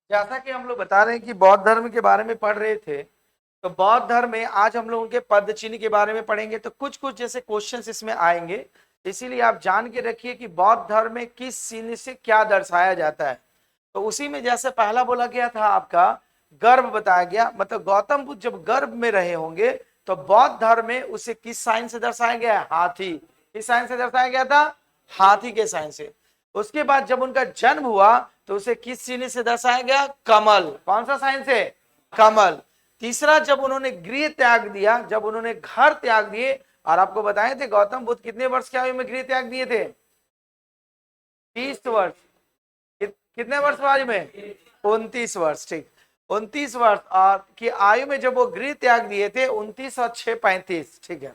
जैसा कि हम लोग बता रहे हैं कि बौद्ध धर्म के बारे में पढ़ रहे थे, तो बौद्ध धर्म में आज हम लोग उनके पद चिन्ह के बारे में पढ़ेंगे। तो कुछ कुछ जैसे क्वेश्चंस इसमें आएंगे, इसीलिए आप जान के रखिए कि बौद्ध धर्म में किस चिन्ह से क्या दर्शाया जाता है। तो उसी में जैसे पहला बोला गया था आपका गर्भ बताया गया, मतलब गौतम बुद्ध जब गर्भ में रहे होंगे तो बौद्ध धर्म में उसे किस साइन से दर्शाया गया है? हाथी। किस साइन से दर्शाया गया था? हाथी के साइन से। उसके बाद जब उनका जन्म हुआ तो उसे किस चिन्ह से दर्शाया गया? कमल। कौन सा साइन से? कमल। तीसरा, जब उन्होंने गृह त्याग दिया, जब उन्होंने घर त्याग दिए, और आपको बताए थे गौतम बुद्ध कितने वर्ष की आयु में गृह त्याग दिए थे? 30 वर्ष। कितने वर्ष आयु में? 29 वर्ष। ठीक, 29 वर्ष और की आयु में जब वो गृह त्याग दिए थे, 29 और 6 35। ठीक है,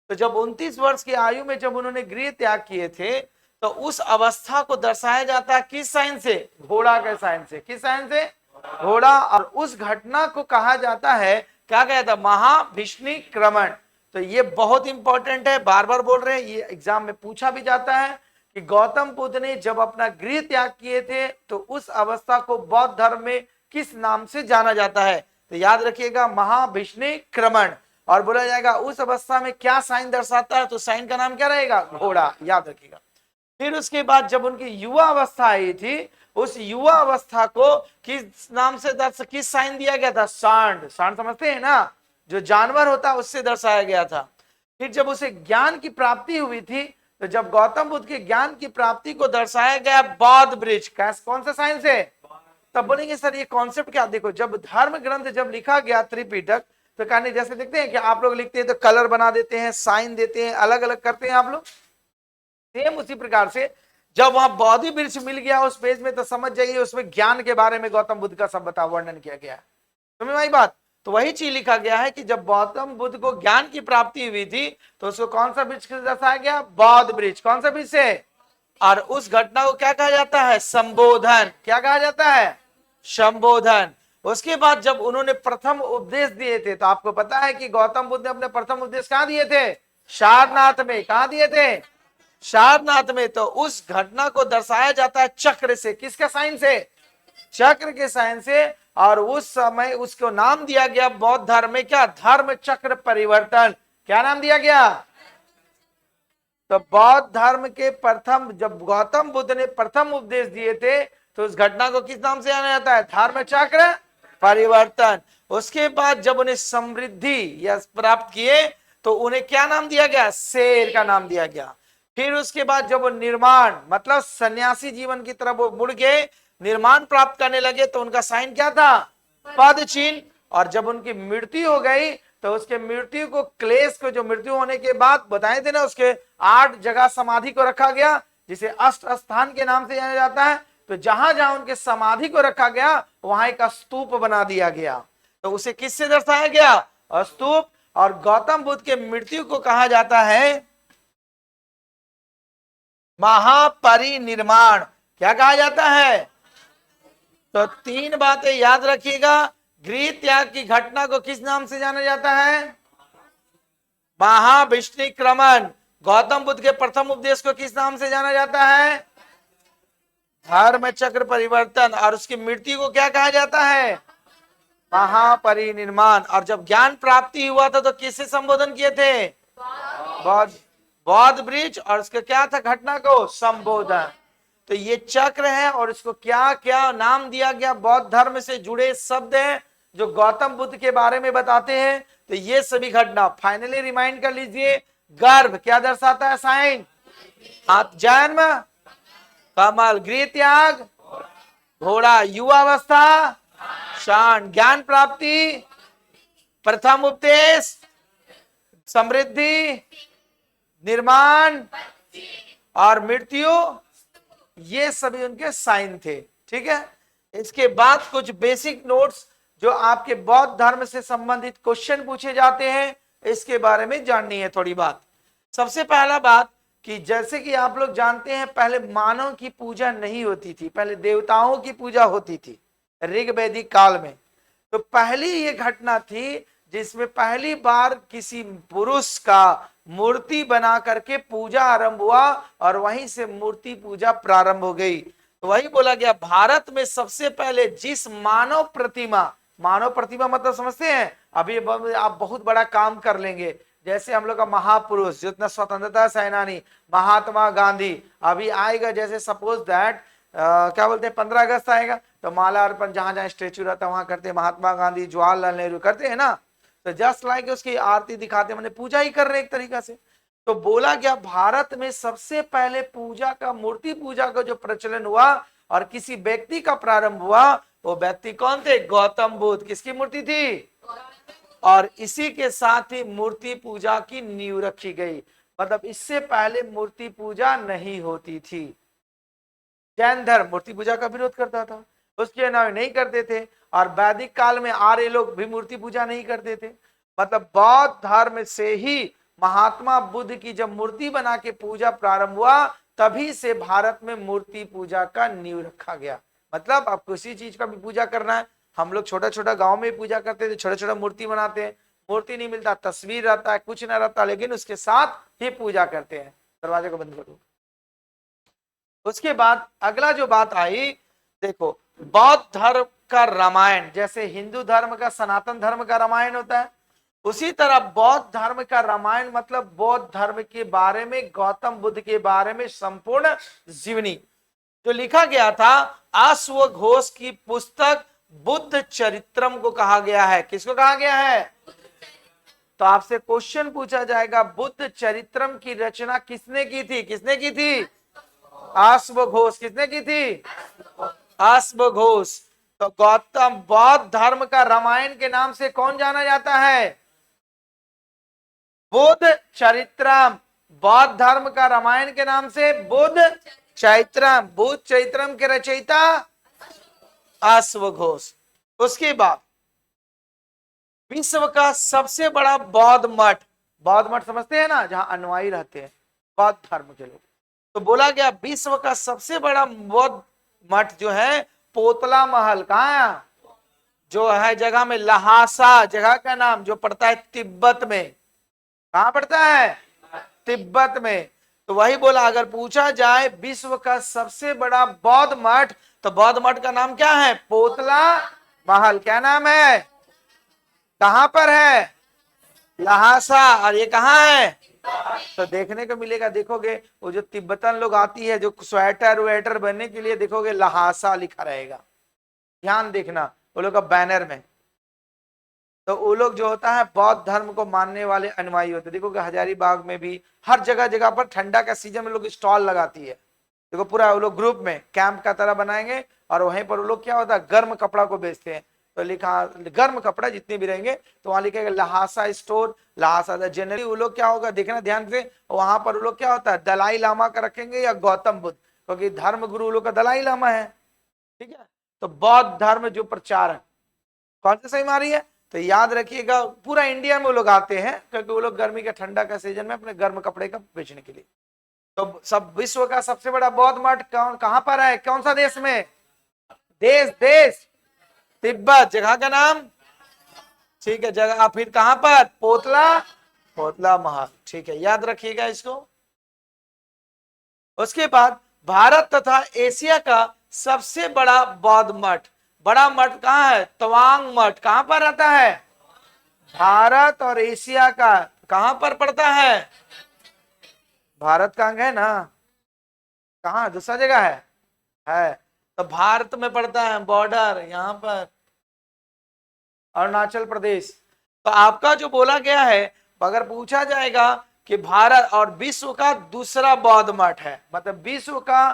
तो जब 29 वर्ष की आयु में जब उन्होंने गृह त्याग किए थे तो उस अवस्था को दर्शाया जाता है किस साइन से? घोड़ा के साइन से। किस साइन से? घोड़ा। और उस घटना को कहा जाता है, क्या कहा जाता है? महाभिष्णिक्रमण। तो ये बहुत इंपॉर्टेंट है, बार बार बोल रहे हैं, ये एग्जाम में पूछा भी जाता है कि गौतम बुद्ध ने जब अपना गृह त्याग किए थे तो उस अवस्था को बौद्ध धर्म में किस नाम से जाना जाता है? तो याद रखिएगा, महाभिष्णिक्रमण। और बोला जाएगा उस अवस्था में क्या साइन दर्शाता है, तो साइन का नाम क्या रहेगा? घोड़ा। याद रखिएगा। फिर उसके बाद जब उनकी युवा अवस्था आई थी, उस युवा अवस्था को किस नाम से किस साइन दिया गया था? सांड। सांड समझते हैं ना, जो जानवर होता है उससे दर्शाया गया था। फिर जब उसे ज्ञान की प्राप्ति हुई थी, तो जब गौतम बुद्ध के ज्ञान की प्राप्ति को दर्शाया गया बौद्ध वृक्ष। कौन सा साइन से? तब बोलेंगे सर ये कॉन्सेप्ट क्या? देखो, जब धर्म ग्रंथ जब लिखा गया त्रिपिटक, तो कहने जैसे देखते हैं कि आप लोग लिखते हैं तो कलर बना देते हैं, साइन देते हैं, अलग अलग करते हैं आप लोग, सेम उसी प्रकार से जब वहां बौद्धि वृक्ष मिल गया उस पेज में, तो समझ जाइए उसमें ज्ञान के बारे में गौतम बुद्ध का सब बता वर्णन किया गया है। समझ में आई बात? तो वही चीज लिखा गया है कि जब गौतम बुद्ध को ज्ञान की प्राप्ति हुई थी तो उसको कौन सा वृक्ष दर्शाया गया? बौद्ध वृक्ष। कौन सा वृक्ष से? और उस घटना को क्या कहा जाता है? संबोधन। क्या कहा जाता है? संबोधन। उसके बाद जब उन्होंने प्रथम उपदेश दिए थे, तो आपको पता है कि गौतम बुद्ध ने अपने प्रथम उपदेश कहां दिए थे? सारनाथ में। कहां दिए थे? सारनाथ में। तो उस घटना को दर्शाया जाता है चक्र से। किसका साइन से? चक्र के साइन से। और उस समय उसको नाम दिया गया बौद्ध धर्म में क्या? धर्म चक्र परिवर्तन। क्या नाम दिया गया? तो बौद्ध धर्म के प्रथम, जब गौतम बुद्ध ने प्रथम उपदेश दिए थे, तो उस घटना को किस नाम से जाना जाता है? धर्म चक्र परिवर्तन। उसके बाद जब उन्हें समृद्धि या प्राप्त किए तो उन्हें क्या नाम दिया गया? शेर का नाम दिया गया। फिर उसके बाद जब वो निर्माण, मतलब सन्यासी जीवन की तरफ वो मुड़ गए, निर्माण प्राप्त करने लगे, तो उनका साइन क्या था? पद चिन्ह। और जब उनकी मृत्यु हो गई तो उसके मृत्यु को, क्लेश को, जो मृत्यु होने के बाद बताए थे ना, उसके 8 जगह समाधि को रखा गया, जिसे अष्ट स्थान के नाम से जाना जाता है। तो जहां जहां उनके समाधि को रखा गया वहां एक स्तूप बना दिया गया। तो उसे किससे दर्शाया गया? स्तूप। और गौतम बुद्ध के मृत्यु को कहा जाता है महापरिनिर्माण। क्या कहा जाता है? तो 3 बातें याद रखिएगा। गृह त्याग की घटना को किस नाम से जाना जाता है? महाभिष्णिक्रमण। गौतम बुद्ध के प्रथम उपदेश को किस नाम से जाना जाता है? धर्म चक्र परिवर्तन। और उसकी मृत्यु को क्या कहा जाता है? महापरिनिर्माण। और जब ज्ञान प्राप्ति हुआ था तो किससे संबोधन किए थे? बौद्ध वृक्ष। और उसका क्या था घटना को? संबोधन। तो ये चक्र है और इसको क्या क्या नाम दिया गया? बौद्ध धर्म से जुड़े शब्द हैं जो गौतम बुद्ध के बारे में बताते हैं। तो ये सभी घटना फाइनली रिमाइंड कर लीजिए। गर्भ क्या दर्शाता है? साइन। जन्म कमल, गृह त्याग घोड़ा, युवा अवस्था शान, ज्ञान प्राप्ति प्रथम उपदेश, समृद्धि, निर्माण और मृत्यु, ये सभी उनके साइन थे। ठीक है, इसके बाद कुछ बेसिक नोट्स जो आपके बौद्ध धर्म से संबंधित क्वेश्चन पूछे जाते हैं, इसके बारे में जाननी है थोड़ी बात। सबसे पहला बात कि जैसे कि आप लोग जानते हैं, पहले मानव की पूजा नहीं होती थी, पहले देवताओं की पूजा होती थी ऋग वैदिक काल में। तो पहली ये घटना थी जिसमें पहली बार किसी पुरुष का मूर्ति बना करके पूजा आरंभ हुआ और वहीं से मूर्ति पूजा प्रारंभ हो गई। तो वही बोला गया भारत में सबसे पहले जिस मानव प्रतिमा मतलब समझते हैं, अभी आप बहुत बड़ा काम कर लेंगे, जैसे हम लोग का महापुरुष जितना स्वतंत्रता सेनानी महात्मा गांधी अभी आएगा, जैसे सपोज दैट क्या बोलते हैं 15 अगस्त आएगा तो माला अर्पण जहां जहां स्टेच्यू रहता है वहां करते हैं, महात्मा गांधी जवाहरलाल नेहरू करते हैं ना, तो जस्ट लाइक उसकी आरती दिखाते, मैंने पूजा ही कर रहे एक तरीका से। तो बोला गया भारत में सबसे पहले पूजा का मूर्ति पूजा का जो प्रचलन हुआ और किसी व्यक्ति का प्रारंभ हुआ, वो व्यक्ति कौन थे? गौतम बुद्ध। किसकी मूर्ति थी? और इसी के साथ ही मूर्ति पूजा की नींव रखी गई, मतलब इससे पहले मूर्ति पूजा नहीं होती थी। जैन धर्म मूर्ति पूजा का विरोध करता था, उसके नाम नहीं करते थे, और वैदिक काल में आर्य लोग भी मूर्ति पूजा नहीं करते थे। मतलब बौद्ध धर्म से ही महात्मा बुद्ध की जब मूर्ति बना के पूजा प्रारंभ हुआ, तभी से भारत में मूर्ति पूजा का नींव रखा गया। मतलब आप किसी चीज का भी पूजा करना है, हम लोग छोटा छोटा गांव में पूजा करते थे, छोटा छोटा मूर्ति बनाते हैं, मूर्ति नहीं मिलता, तस्वीर रहता है, कुछ ना रहता, लेकिन उसके साथ ही पूजा करते हैं। दरवाजे को बंद करो। उसके बाद अगला जो बात आई, देखो बौद्ध धर्म का रामायण, जैसे हिंदू धर्म का सनातन धर्म का रामायण होता है, उसी तरह बौद्ध धर्म का रामायण मतलब बौद्ध धर्म के बारे में, गौतम बुद्ध के बारे में संपूर्ण जीवनी जो लिखा गया था। अश्वघोष की पुस्तक बुद्ध चरित्रम को कहा गया है। किसको कहा गया है? तो आपसे क्वेश्चन पूछा जाएगा, बुद्ध चरित्रम की रचना किसने की थी? किसने की थी? अश्वघोष। किसने की थी? अश्वघोष। तो गौतम बौद्ध धर्म का रामायण के नाम से कौन जाना जाता है? बुद्ध चरित्रम। बौद्ध धर्म का रामायण के नाम से बुद्ध चरित्रम। बुद्ध चरित्रम के रचयिता अश्वघोष। उसके बाद विश्व का सबसे बड़ा बौद्ध मठ, बौद्ध मठ समझते हैं ना, जहां अनुयायी रहते हैं बौद्ध धर्म के लोग, तो बोला गया विश्व का सबसे बड़ा बौद्ध मठ जो है पोतला महल। कहाँ? जो है जगह में लहासा, जगह का नाम जो पड़ता है तिब्बत में। कहां पड़ता है? तिब्बत में। तो वही बोला, अगर पूछा जाए विश्व का सबसे बड़ा बौद्ध मठ, तो बौद्ध मठ का नाम क्या है? पोतला महल। क्या नाम है? कहां पर है? लहासा। और ये कहां है? तो देखने को मिलेगा, देखोगे वो जो तिब्बतन लोग आती है जो स्वेटर वेटर बनने के लिए, देखोगे लहासा लिखा रहेगा, ध्यान देखना वो लोग का बैनर में। तो वो लोग जो होता है बौद्ध धर्म को मानने वाले अनुयायी होते हैं। देखोगे हजारीबाग में भी हर जगह जगह पर ठंडा का सीजन में लोग स्टॉल लगाती है, देखो पूरा वो लोग ग्रुप में कैंप का तरह बनाएंगे, और वहीं पर वो लोग क्या होता है गर्म कपड़ा को बेचते हैं। तो लिखा गर्म कपड़ा जितने भी रहेंगे तो वहां लिखेगा लहासा स्टोर, लहासा। जनरली वो लोग क्या होगा देखना ध्यान से, वहां पर वो लोग क्या होता है दलाई लामा का रखेंगे या गौतम बुद्ध, क्योंकि धर्म गुरु लोग का दलाई लामा है। ठीक है, तो बौद्ध धर्म जो प्रचार है कौन सी सही मारी है, तो याद रखिएगा पूरा इंडिया में वो लोग आते हैं, क्योंकि वो लोग गर्मी का ठंडा का सीजन में अपने गर्म कपड़े का बेचने के लिए। तो सब विश्व का सबसे बड़ा बौद्ध मठ कहां पर है? कौन सा देश में? देश तिब्बत। जगह का नाम? ठीक है, जगह फिर कहां पर? पोतला महल। ठीक है, याद रखिएगा इसको। उसके बाद भारत तथा एशिया का सबसे बड़ा बौद्ध मठ, बड़ा मठ कहां है? तवांग मठ। कहां पर रहता है? भारत और एशिया का कहां पर पड़ता है? भारत का अंग है ना, कहां दूसरा जगह है तो भारत में पड़ता है, बॉर्डर यहाँ पर अरुणाचल प्रदेश। तो आपका जो बोला गया है, अगर पूछा जाएगा कि भारत और विश्व का दूसरा बौद्ध मठ है, मतलब विश्व का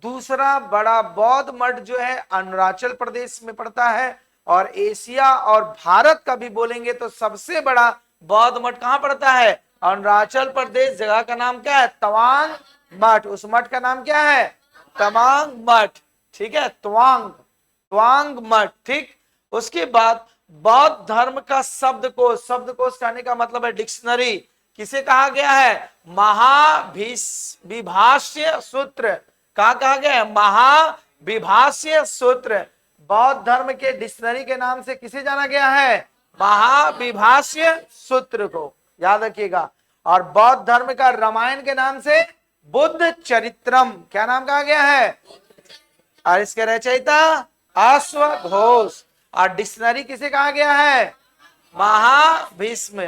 दूसरा बड़ा बौद्ध मठ जो है अरुणाचल प्रदेश में पड़ता है, और एशिया और भारत का भी बोलेंगे तो सबसे बड़ा बौद्ध मठ कहां पड़ता है? अरुणाचल प्रदेश। जगह का नाम क्या है? तवांग मठ। उस मठ का नाम क्या है? तवांग मठ। ठीक है, तवांग मठ। ठीक, उसके बाद बौद्ध धर्म का शब्दकोश कहने का मतलब है डिक्शनरी। किसे कहा गया है? महाविभाष्य सूत्र। कहा गया है? महाविभाष्य सूत्र। बौद्ध धर्म के डिक्शनरी के नाम से किसे जाना गया है? महाविभाष्य सूत्र को याद रखिएगा। और बौद्ध धर्म का रामायण के नाम से बुद्ध चरित्रम। क्या नाम कहा गया है? और इसके रचयिता अश्वघोष। और डिक्शनरी किसे कहा गया है? महाभीष्म।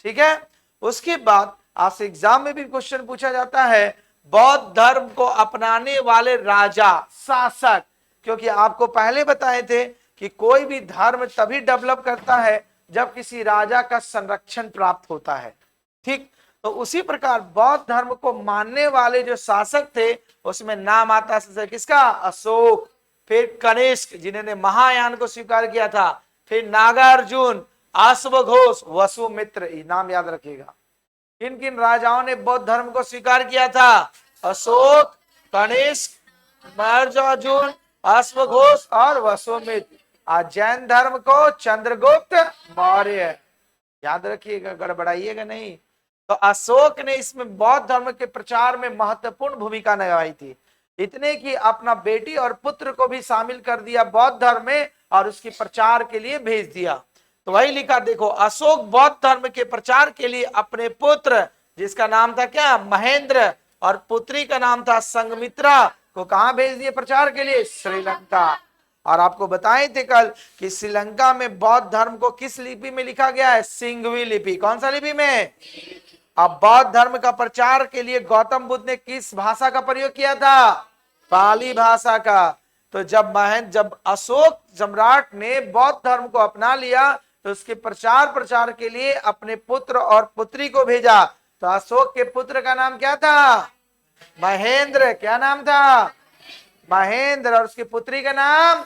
ठीक है। उसके बाद आपसे एग्जाम में भी क्वेश्चन पूछा जाता है, बौद्ध धर्म को अपनाने वाले राजा शासक, क्योंकि आपको पहले बताए थे कि कोई भी धर्म तभी डेवलप करता है जब किसी राजा का संरक्षण प्राप्त होता है। ठीक, तो उसी प्रकार बौद्ध धर्म को मानने वाले जो शासक थे उसमें नाम आता है किसका? अशोक। फिर कनिष्क जिन्होंने महायान को स्वीकार किया था, फिर नागार्जुन, अश्वघोष, वसुमित्र। नाम याद रखिएगा। किन किन राजाओं ने बौद्ध धर्म को स्वीकार किया था? अशोक, कनिष्क, नागार्जुन, अश्वघोष और वसुमित्र। आज जैन धर्म को चंद्रगुप्त मौर्य। याद रखिएगा, गड़बड़ाइएगा नहीं। तो अशोक ने इसमें बौद्ध धर्म के प्रचार में महत्वपूर्ण भूमिका निभाई थी, इतने कि अपना बेटी और पुत्र को भी शामिल कर दिया बौद्ध धर्म में और उसके प्रचार के लिए भेज दिया। तो वही लिखा देखो, अशोक बौद्ध धर्म के प्रचार के लिए अपने पुत्र, जिसका नाम था क्या? महेंद्र, और पुत्री का नाम था संघमित्रा, को कहां भेज दिए प्रचार के लिए? श्रीलंका। और आपको बताए थे कल कि श्रीलंका में बौद्ध धर्म को किस लिपि में लिखा गया है? सिंघवी लिपि। कौन सा लिपि में? अब बौद्ध धर्म का प्रचार के लिए गौतम बुद्ध ने किस भाषा का प्रयोग किया था? पाली भाषा का। तो जब अशोक सम्राट ने बौद्ध धर्म को अपना लिया तो उसके प्रचार के लिए अपने पुत्र और पुत्री को भेजा। तो अशोक के पुत्र का नाम क्या था? महेंद्र। क्या नाम था? महेंद्र। और उसकी पुत्री का नाम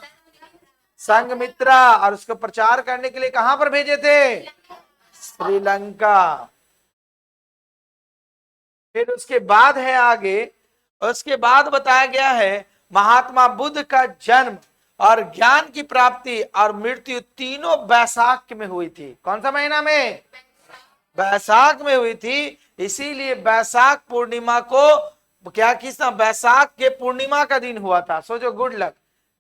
संघमित्रा। और उसको प्रचार करने के लिए कहां पर भेजे थे? श्रीलंका। फिर उसके बाद है आगे, उसके बाद बताया गया है महात्मा बुद्ध का जन्म और ज्ञान की प्राप्ति और मृत्यु तीनों वैशाख में हुई थी। कौन सा महीना में? वैशाख में हुई थी। इसीलिए वैशाख पूर्णिमा को क्या किसना? वैशाख के पूर्णिमा का दिन हुआ था। सोचो, गुड लक।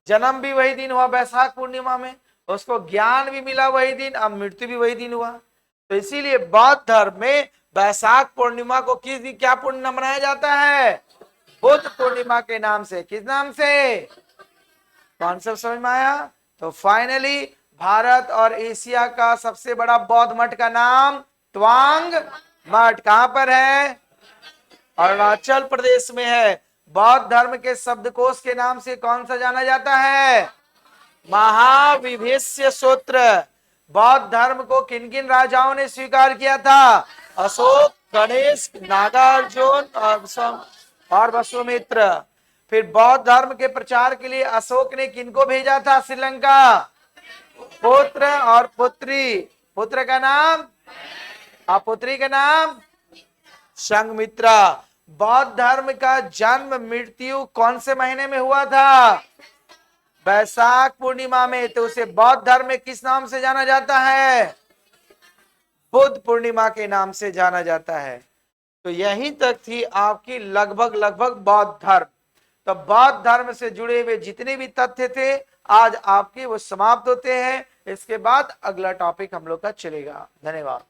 जन्म भी वही दिन हुआ वैशाख पूर्णिमा में, उसको ज्ञान भी मिला वही दिन, अब मृत्यु भी वही दिन हुआ। तो इसीलिए बौद्ध धर्म में वैशाख पूर्णिमा को किस दिन क्या पूर्णिमा मनाया जाता है? बुद्ध पूर्णिमा के नाम से। किस नाम से? कॉन्सेप्ट समझ में आया? तो फाइनली भारत और एशिया का सबसे बड़ा बौद्ध मठ का नाम त्वांग मठ कहां पर है? अरुणाचल प्रदेश में है। बौद्ध धर्म के शब्दकोश के नाम से कौन सा जाना जाता है? महाविभीष्य सूत्र। बौद्ध धर्म को किन किन राजाओं ने स्वीकार किया था? अशोक, गणेश, नागार्जुन और वसुमित्र। फिर बौद्ध धर्म के प्रचार के लिए अशोक ने किनको भेजा था? श्रीलंका। पुत्र और पुत्री। पुत्र का नाम और पुत्री का नाम संघमित्रा। बौद्ध धर्म का जन्म मृत्यु कौन से महीने में हुआ था? वैशाख पूर्णिमा में। तो उसे बौद्ध धर्म में किस नाम से जाना जाता है? बुद्ध पूर्णिमा के नाम से जाना जाता है। तो यहीं तक थी आपकी लगभग बौद्ध धर्म। तो बौद्ध धर्म से जुड़े हुए जितने भी तथ्य थे आज आपके वो समाप्त होते हैं। इसके बाद अगला टॉपिक हम लोग का चलेगा। धन्यवाद।